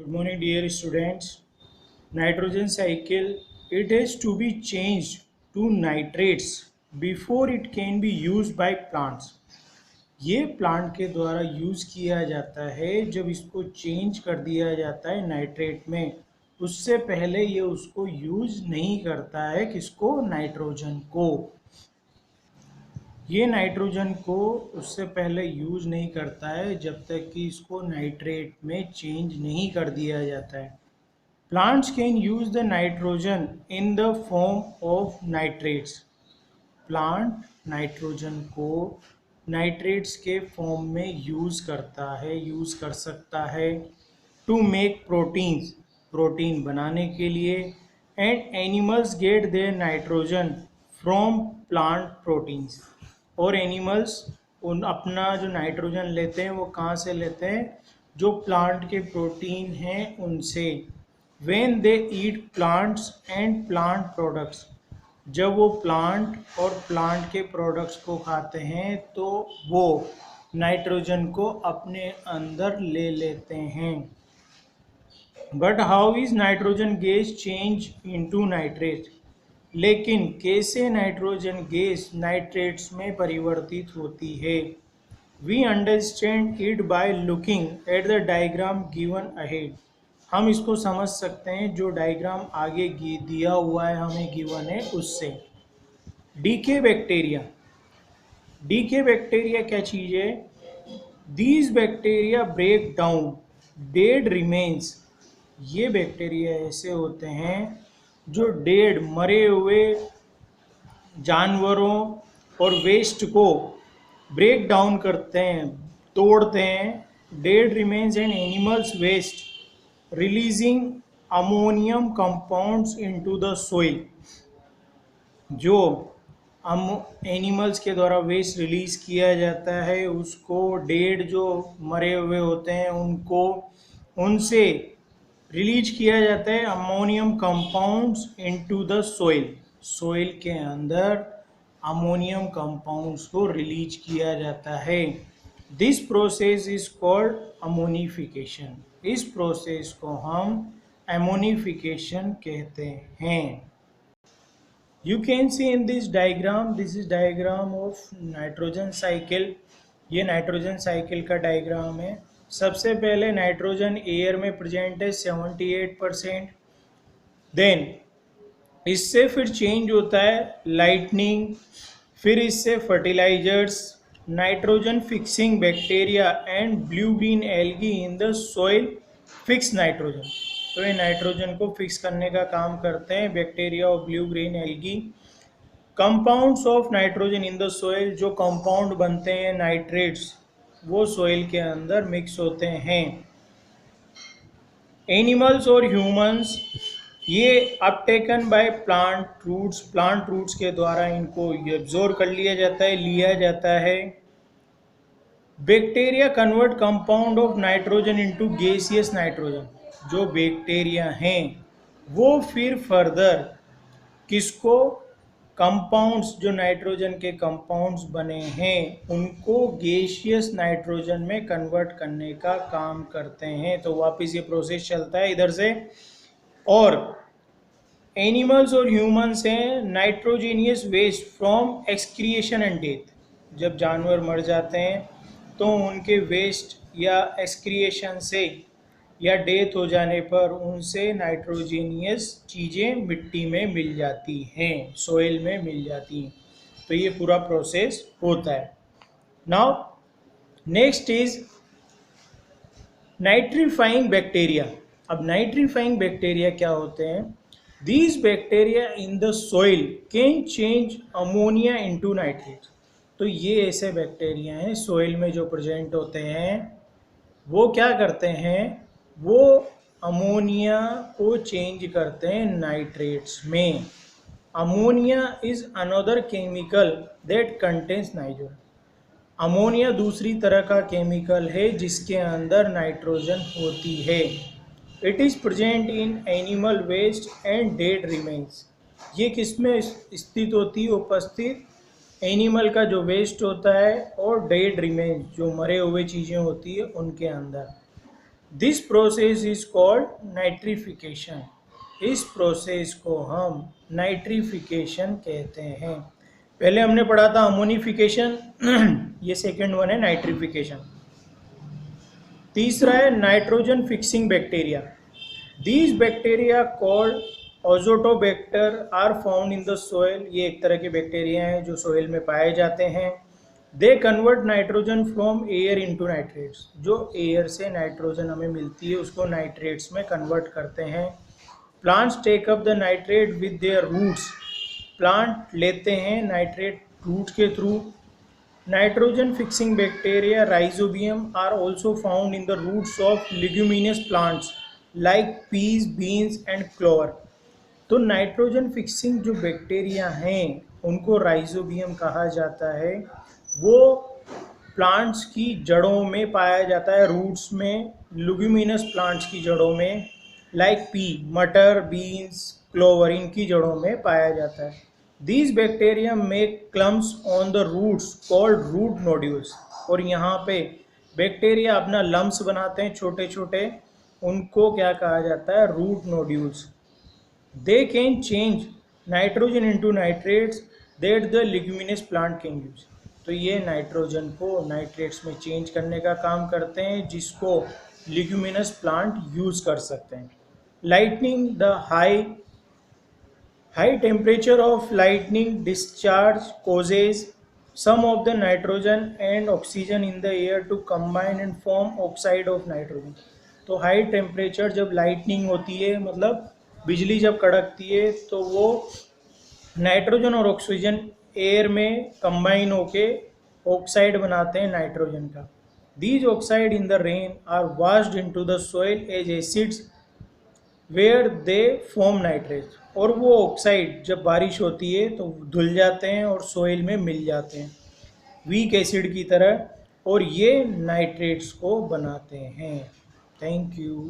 Good morning, dear students. Nitrogen cycle, it has to be changed to nitrates before it can be used by plants. ये plant के द्वारा use किया जाता है जब इसको चेंज कर दिया जाता है नाइट्रेट में। उससे पहले ये उसको यूज नहीं करता है, किसको? नाइट्रोजन को। ये नाइट्रोजन को उससे पहले यूज नहीं करता है जब तक कि इसको नाइट्रेट में चेंज नहीं कर दिया जाता है। Plants can use the nitrogen in the form of nitrates. Plant nitrogen को नाइट्रेट्स के फॉर्म में यूज करता है, यूज कर सकता है टू मेक प्रोटीन्स, प्रोटीन बनाने के लिए। And animals get their nitrogen from plant proteins. और एनिमल्स उन अपना जो नाइट्रोजन लेते हैं वो कहाँ से लेते हैं? जो प्लांट के प्रोटीन हैं उनसे। When they eat plants and plant products, जब वो प्लांट और प्लांट के प्रोडक्ट्स को खाते हैं तो वो नाइट्रोजन को अपने अंदर ले लेते हैं। But how is nitrogen gas change into nitrate? लेकिन कैसे नाइट्रोजन गैस नाइट्रेट्स में परिवर्तित होती है? We understand it by looking at the diagram given ahead. हम इसको समझ सकते हैं जो डायग्राम आगे दिया हुआ है, हमें गिवन है उससे। डीके बैक्टीरिया, डीके बैक्टीरिया क्या चीज़ है? These bacteria break down dead remains. ये बैक्टीरिया ऐसे होते हैं जो डेड, मरे हुए जानवरों और वेस्ट को ब्रेक डाउन करते हैं, तोड़ते हैं। Dead remains and animals waste releasing ammonium compounds into the soil. जो एनिमल्स के द्वारा वेस्ट रिलीज किया जाता है उसको डेड, जो मरे हुए होते हैं उनको, उनसे रिलीज किया जाता है ammonium compounds into the soil. Soil के अंदर अमोनियम कंपाउंड्स को रिलीज किया जाता है। This process is called ammonification. इस प्रोसेस को हम एमोनिफिकेशन कहते हैं। You can see in this diagram, this is diagram of nitrogen cycle. ये नाइट्रोजन साइकिल का डायग्राम है। सबसे पहले नाइट्रोजन एयर में प्रेजेंट है 78%। देन इससे फिर चेंज होता है लाइटनिंग, फिर इससे fertilisers, nitrogen fixing bacteria and blue green algae in the soil fix nitrogen. तो ये नाइट्रोजन को फिक्स करने का काम करते हैं बैक्टीरिया और blue green algae. Compounds of nitrogen in the soil, जो कंपाउंड बनते हैं नाइट्रेट्स वो सॉइल के अंदर मिक्स होते हैं। एनिमल्स और ह्यूमंस, ये uptaken by plant roots, plant roots के द्वारा इनको एब्जॉर्ब कर लिया जाता है, लिया जाता है। Bacteria convert compound of nitrogen into gaseous nitrogen. जो बैक्टीरिया हैं वो फिर फर्दर किसको? कंपाउंड्स, जो नाइट्रोजन के कंपाउंड्स बने हैं उनको गैसियस नाइट्रोजन में कन्वर्ट करने का काम करते हैं। तो वापस ये प्रोसेस चलता है इधर से। और एनिमल्स और ह्यूमंस हैं nitrogenous waste from excretion and death. जब जानवर मर जाते हैं तो उनके वेस्ट या एक्सक्रिएशन से या डेथ हो जाने पर उनसे नाइट्रोजेनियस चीज़ें मिट्टी में मिल जाती हैं, सोइल में मिल जाती हैं। तो ये पूरा प्रोसेस होता है। Now next is nitrifying bacteria. अब नाइट्रीफाइंग बैक्टीरिया क्या होते हैं? These bacteria in the soil can change ammonia into nitrate। तो ये ऐसे बैक्टीरिया हैं सोइल में जो प्रेजेंट होते हैं, वो क्या करते हैं? वो अमोनिया को चेंज करते हैं नाइट्रेट्स में। Ammonia is another chemical that contains nitrogen. Ammonia दूसरी तरह का केमिकल है जिसके अंदर नाइट्रोजन होती है। It is present in animal waste and dead remains. ये किस में स्थित होती है? उपस्थित एनिमल का जो वेस्ट होता है और डेड रिमेन्स, जो मरे हुए चीज़ें होती है उनके अंदर। This process is called nitrification. इस प्रोसेस को हम नाइट्रिफिकेशन कहते हैं। पहले हमने पढ़ा था अमोनिफिकेशन, ये सेकेंड वन है नाइट्रिफिकेशन। तीसरा है nitrogen fixing bacteria. These bacteria called azotobacter are found in the soil. ये एक तरह के बैक्टीरिया हैं जो सोयल में पाए जाते हैं। They convert nitrogen from air into nitrates. जो एयर से नाइट्रोजन हमें मिलती है उसको नाइट्रेट्स में कन्वर्ट करते हैं। Plants take up the nitrate with their roots. Plant लेते हैं नाइट्रेट रूट के through. Nitrogen fixing bacteria rhizobium are also found in the roots of leguminous plants like peas, beans and clover. तो nitrogen fixing जो bacteria हैं उनको rhizobium कहा जाता है। वो प्लांट्स की जड़ों में पाया जाता है, रूट्स में, लेग्यूमिनस प्लांट्स की जड़ों में, लाइक पी, मटर, बीन्स, क्लोवर, इनकी जड़ों में पाया जाता है। These bacteria make clumps on the roots called root nodules। और यहाँ पे बैक्टीरिया अपना लम्स बनाते हैं छोटे छोटे, उनको क्या कहा जाता है? Root nodules. They can change nitrogen into nitrates that the leguminous plant can use। तो ये नाइट्रोजन को नाइट्रेट्स में चेंज करने का काम करते हैं जिसको लेग्यूमिनस प्लांट यूज कर सकते हैं। Lightning the High temperature of lightning discharge causes some of the nitrogen and oxygen in the air to combine and form oxide of nitrogen। तो हाई टेम्परेचर जब लाइटनिंग होती है, मतलब बिजली जब कड़कती है, तो वो नाइट्रोजन और ऑक्सीजन एयर में कंबाइन होके ऑक्साइड बनाते हैं नाइट्रोजन का। These oxide in the rain are washed into the soil as acids where they form nitrates। और वो ऑक्साइड जब बारिश होती है तो धुल जाते हैं और सोइल में मिल जाते हैं वीक एसिड की तरह, और ये नाइट्रेट्स को बनाते हैं। Thank you.